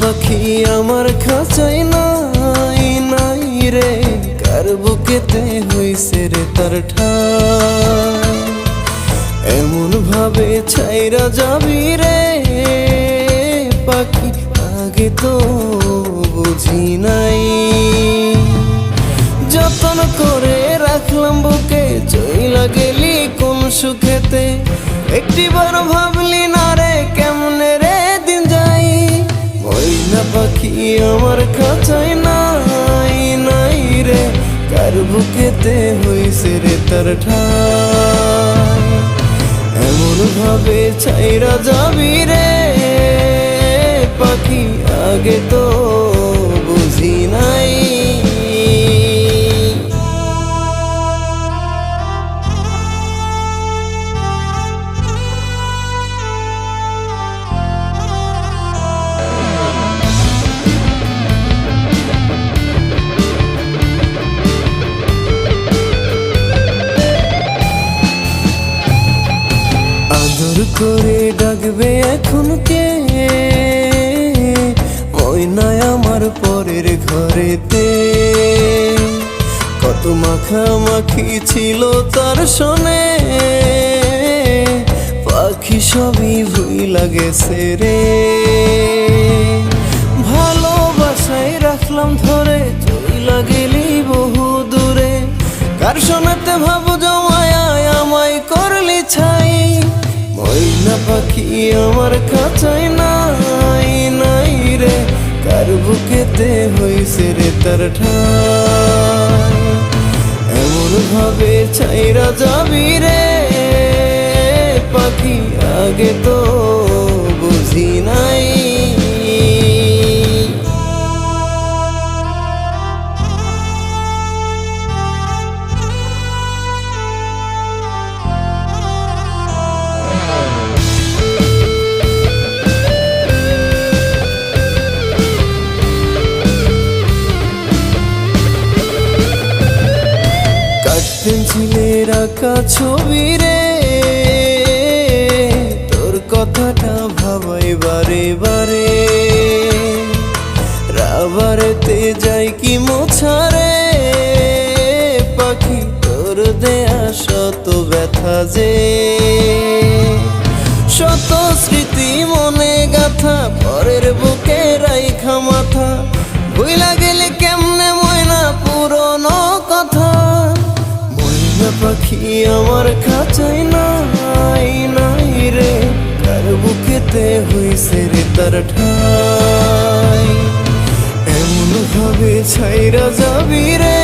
পাখি আমার খাঁচাই নাই নাই রে, কার বুকেতে হইছে রে তার ঠাই। এমন ভাবে ছাইরা যাবি রে পাখি, আগে তো বুঝি নাই। যতন করে রাখলাম বুকে, চইলা গেলি কোন সুখেতে, একটিবার ভাবলি না রে কেমনে রে দিন যাই। ময়না পাখি আমার খাঁচাই নাই নাই রে, কার বুকেতে হইছে রে তার ঠাই। এমন ভাবে ছাইরা যাবি রে পাখি, আগে তো বুঝি নাই। আদর করে ডাকবে এখন কে, ময়নায় আমার পরের ঘরেতে। কত মাখামাখি ছিল তার শোনে, পাখি সবই ভুইলা গেছে রে। ভালোবাসায় রাখলাম ধরে, চইলা গেলি বহু দূরে, কার শোনাতে ভাবো জমায় আমায় করলি ছাই। ময়না পাখি আমার খাঁচাই নাই নাই রে, কার বুকেতে হইছে রে তার ঠাই। এমন ভাবে ছাইরা যাবি রে পাখি, আগে তো বুঝি নাই। পেন্সিলের আঁকা ছবি রে, তোর কথাটা ভাবাই বারে বারে। রাবারেতে যাই কি মোছা রে পাখি, তোর দেয়া শত ব্যথা যে। শত স্মৃতি মনে গাথা, পরের বুকে রাইখা মাথা, ভুইলা গেলে কেমনে ময়না পুরনো কথা। পাখি আমার খাঁচাই নাই নাই রে, কার বুকেতে হইছে রে তার ঠাই। এমন ভাবে ছাইরা যাবি রে